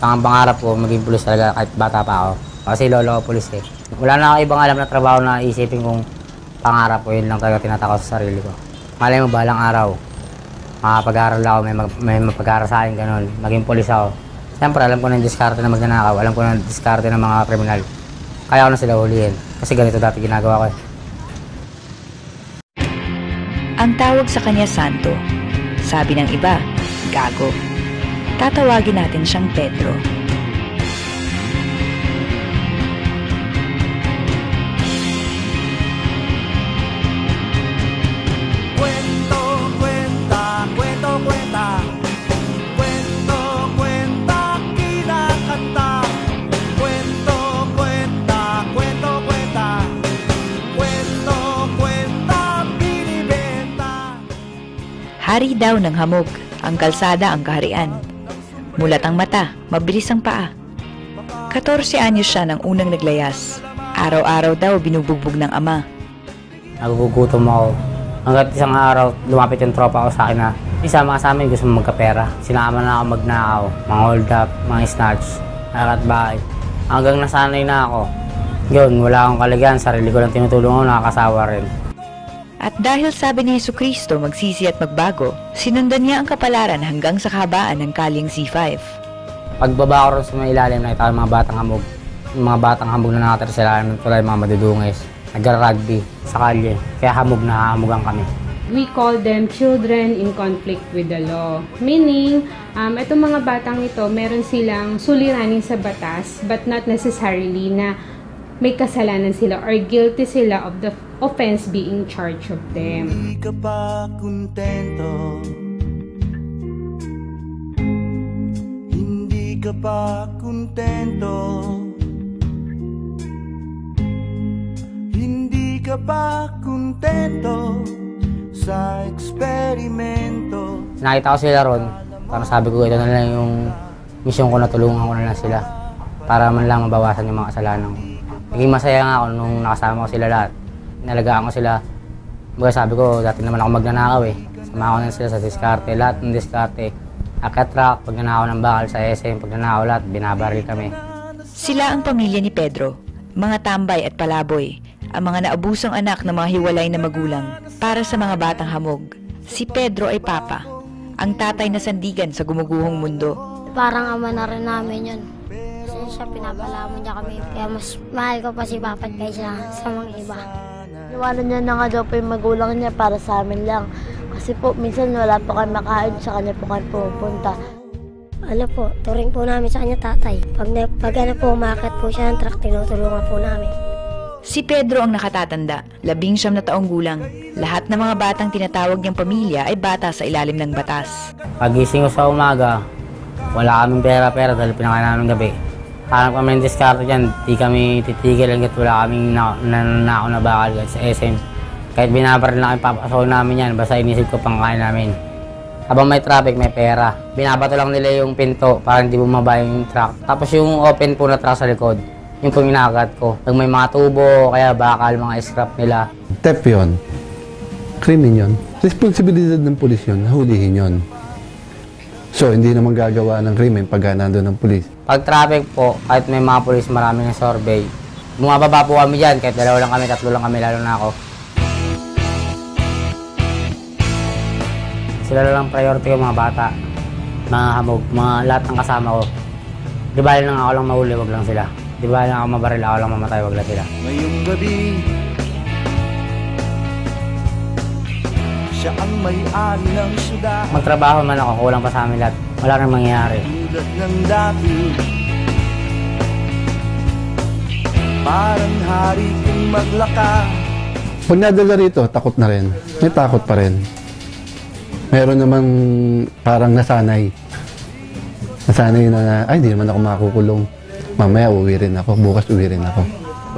Pangarap ko maging pulis talaga kahit bata pa ako. Kasi lolo ko pulis eh. Wala na ako ibang alam na trabaho na isipin kong pangarap ko, yun lang talaga tinatakot sa sarili ko. Malay mo, balang araw, makapag-aaral ako, may mapag-aaral sa akin, ganun. Maging pulis ako. Siyempre, alam ko na yung diskarte na magnanakaw, alam ko na yung diskarte ng mga kriminal. Kaya ko na sila hulihin. Kasi ganito dati ginagawa ko eh. Ang tawag sa kanya Santo. Sabi ng iba, gago. Tatawagin natin siyang Pedro. Hari daw ng hamog, ang kalsada ang kaharian. Mulat ang mata, mabilis ang paa. 14 anyos siya nang unang naglayas. Araw-araw daw binubugbog ng ama. Nagugutom ako. Hanggat isang araw, lumapit yung tropa ko sa akin na isama sa amin gusto magkapera. Sinama na ako magnakaw, mga hold up, mga snatch, nakat bahay. Hanggang nasanay na ako. Yun, wala akong kalagayan, sarili ko lang tinutulungan, nakakasawa rin. At dahil sabi ni Jesucristo magsisi at magbago, sinundan niya ang kapalaran hanggang sa kahabaan ng kaling C5. Pagbaba ko rin sa mga ilalim, nakita ko yung mga batang hamog. Yung mga batang hamog na nakatira sa ilalim, tulad yung mga madudungis. Nag-rugby sa kalye, kaya hamog na hamogan kami. We call them children in conflict with the law. Meaning, itong mga batang ito, meron silang suliranin sa batas, but not necessarily na may kasalanan sila or guilty sila of the offense being charged of them. Hindi ka ba kontento? Hindi ka ba kontento? Hindi ka ba kontento sa eksperimento? Nakita ko sila ron, parang sabi ko ito na lang yung mission ko na tulungan ko na lang sila para man lang mabawasan yung mga kasalanan ko. Naging masaya nga ako nung nakasama ko sila lahat. Nalagaan ko sila. Baga sabi ko, dati naman ako magnanakaw eh. Sama ko na sila sa diskarte, lahat ng diskarte. Akatrack, pagnanakaw ng bakal sa SM, pagnanakaw lahat, binabaril kami. Sila ang pamilya ni Pedro, mga tambay at palaboy, ang mga naabusong anak ng mga hiwalay na magulang para sa mga batang hamog. Si Pedro ay papa, ang tatay na sandigan sa gumuguhong mundo. Parang ama na rin namin yun. Siya, pinapalamon niya kami. Kaya mas mahal ko pa si Papa kaysa sa mga iba. Iwanan niya na nga daw po yung magulang niya para sa amin lang. Kasi po, minsan wala po kami makain, sa kanya po kami pupunta. Ano po, turing po namin sa kanya tatay. Pag ano po, umakit po siya ng truck, tinutulungan po namin. Si Pedro ang nakatatanda, 19 na taong gulang. Lahat ng mga batang tinatawag niyang pamilya ay bata sa ilalim ng batas. Pagising ko sa umaga, wala kaming pera-pera dahil pinakain namin gabi. Hanap kami ng diskarte dyan, di kami titigil hanggat wala kaming nananakaw na bakal sa SM. Kahit binabaril na kami, papasokin namin yan, basta inisip ko pang kain namin. Habang may traffic, may pera. Binabato lang nila yung pinto para hindi bumaba yung truck. Tapos yung open po na truck sa likod, yung pong inagat ko. Pag may mga tubo, kaya bakal, mga scrap nila. Theft yun. Krimen yun. Responsibilidad ng pulis yun, hulihin yun. So, hindi naman gagawa ng krimen pag nandun ng pulis. Pag traffic po, kahit may mga pulis, marami ng survey. Bumababa po kami dyan, kahit 2 lang kami, 3 lang kami, lalo na ako. Sila lang priority ko, mga bata, mga hamog, mga lahat ng kasama ko. Di ba lang ako lang mahuli, wag lang sila. Di ba lang ako mabaril, ako lang mamatay, wag lang sila. Ngayong gabi, siya ang may-ari ng syudad. Magtrabaho man ako, kulang pa sa amin lahat. Wala nang mangyayari. Tulad ng dati, parang hari kong maglaka. Pag nadala rito, takot na rin. May takot pa rin. Meron namang parang nasanay. Nasanay na, ay, hindi naman ako makakukulong. Mamaya uwi rin ako, bukas uwi rin ako.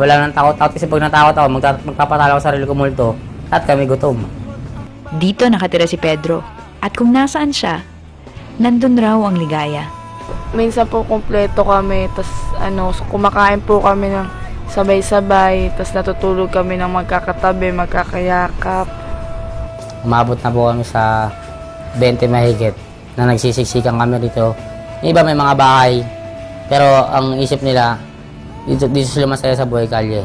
Wala nang takot-takot kasi pag natakot ako, magpapatalo ko sa sarili ko multo. At kami gutom. Dito nakatira si Pedro. At kung nasaan siya, nandun raw ang ligaya. Minsan po kumpleto kami, tas kumakain po kami ng sabay-sabay, tas natutulog kami ng magkakatabi, magkakayakap. Umabot na po kami sa 20 mahigit na nagsisiksikan kami dito. Yung iba may mga bahay, Pero ang isip nila, dito sila masaya sa buhay kalye.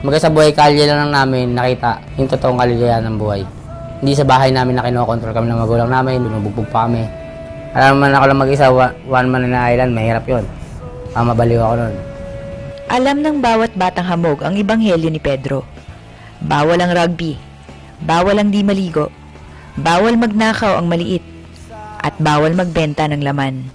Sa buhay kalye lang namin nakita yung totoong kaligayahan ng buhay. Hindi sa bahay namin na kinokontrol kami ng magulang namin, binubugbog pa kami. Alam naman ako lang mag-isa, one man in an island, mahirap yun. Mabaliw ako nun. Alam ng bawat batang hamog ang ebanghelyo ni Pedro. Bawal ang rugby, bawal ang di maligo, bawal magnakaw ang maliit, at bawal magbenta ng laman.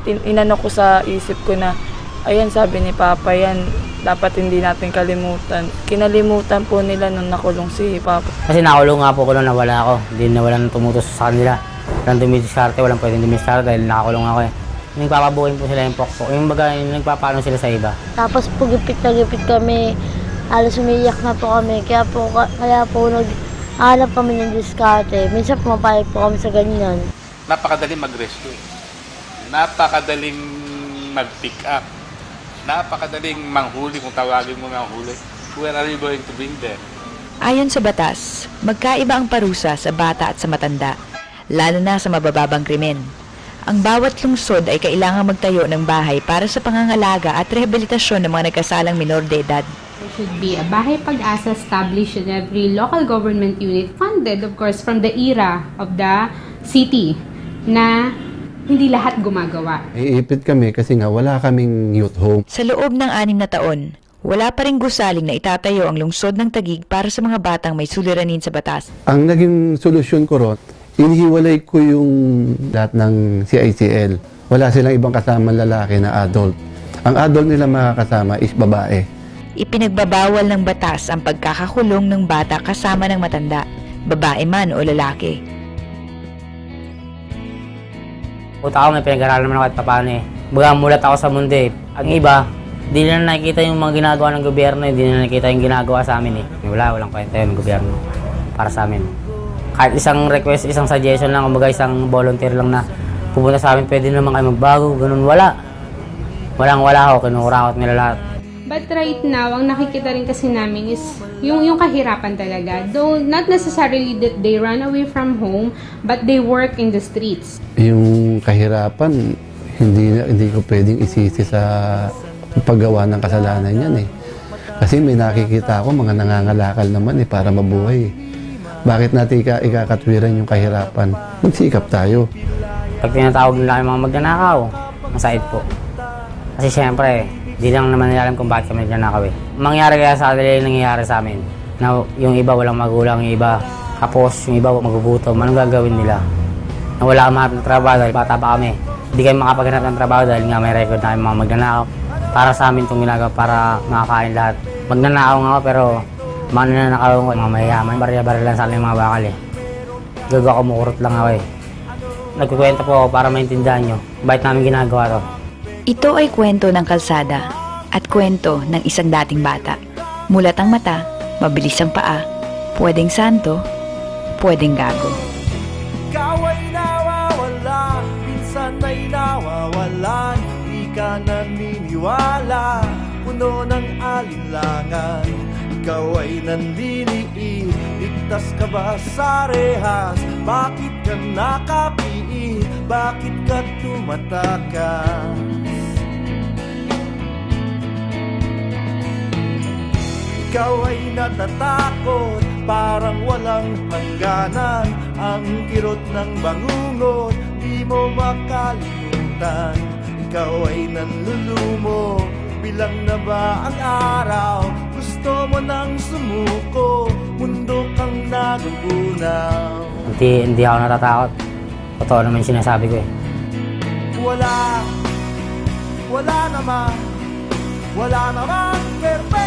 Inano ko sa isip ko na, ayan sabi ni Papa yan, dapat hindi natin kalimutan. Kinalimutan po nila nung nakulong si Papa. Kasi nakulong nga po ko nung nawala ako. Hindi na walang tumutos sa kanila. Walang dumidiskarte, walang pwedeng dumidiskarte dahil nakakulong ako eh. Nagpapabukin po sila yung pokpok. Yung baga, nagpapano sila sa iba. Tapos po gipit na gipit kami. Alas umiiyak na po kami. Kaya po nag-aanap kami ng diskarte. Minsan pumapayag po kami sa ganyan. Napakadaling mag-rescue. Napakadaling mag-pick up. Napakadaling manghuli kung tawagin mo manghuli. Where are you going to bring them? Ayon sa batas, magkaiba ang parusa sa bata at sa matanda, lalo na sa mabababang krimen. Ang bawat lungsod ay kailangang magtayo ng bahay para sa pangangalaga at rehabilitasyon ng mga nagkasalang minor de edad. There should be a Bahay Pag-asa established in every local government unit, funded of course from the era of the city, na hindi lahat gumagawa. Iipit kami kasi nga wala kaming youth home. Sa loob ng 6 na taon, wala pa ring gusaling na itatayo ang lungsod ng Taguig para sa mga batang may suliranin sa batas. Ang naging solusyon ko ron, inihiwalay ko yung lahat ng CICL. Wala silang ibang kasama lalaki na adult. Ang adult nila makakasama is babae. Ipinagbabawal ng batas ang pagkakakulong ng bata kasama ng matanda, babae man o lalaki. Puta ako, may pinag-aralan naman ako at paano eh. Baga mulat ako sa mundo eh. Ang iba, di nila nakikita yung mga ginagawa ng gobyerno, hindi nila nakikita yung ginagawa sa amin eh. Walang kwenta yun ng gobyerno para sa amin. Kahit isang request, isang suggestion lang, kumbaga isang volunteer lang na pupunta sa amin, pwede naman kayo magbago, ganun, wala. Wala ako, kinukurakot nila lahat. But right now, ang nakikita rin kasi namin is yung kahirapan talaga. Though not necessarily that they run away from home, but they work in the streets. Yung kahirapan, hindi ko pwedeng isisi sa paggawa ng kasalanan yan eh. Kasi may nakikita ako, mga nangangalakal naman eh, para mabuhay. Bakit natin ikakatwiran yung kahirapan? Magsikap tayo. Pag tinatawag nila yung mga magnanakaw, masait po. Kasi syempre, di lang naman nila alam kung bakit kami nagnanakaw eh. Mangyari kaya sa kanila yung nangyayari sa amin. Na yung iba walang magulang, yung iba kapos, yung iba magugutom. Anong gagawin nila? Na wala kang mahanap ng trabaho dahil bata pa kami. Hindi kami makapaghanap ng trabaho dahil nga may record na mga magnanakaw. Para sa amin itong ginagawa para makakain lahat. Magnanakaw nga ako pero mga nananakaw ko, mga mayayaman. Barya-barya lang sa akin yung mga bakal eh. Gagawa kumukurot lang ako eh. Nagkukwento po ako para maintindihan nyo. Bakit namin ginagawa to? Ito ay kwento ng kalsada at kwento ng isang dating bata. Mulat ang mata, mabilis ang paa, pwedeng santo, pwedeng gago. Ikaw ay nawawala, minsan ay nawawalan. Di ka naniniwala, puno ng alinlangan. Ikaw ay nanliliit, ligtas ka ba sa rehas? Bakit ka nakapiit, bakit ka tumatakas? Ikaw ay natatakot, parang walang hangganan. Ang kirot ng bangungot, di mo makalimutan. Ikaw ay nanlulumo, bilang na ba ang araw? Gusto mo nang sumuko, mundo kang nagugunaw. Hindi ako natatakot. Totoo naman yung sinasabi ko eh. Wala naman perfect.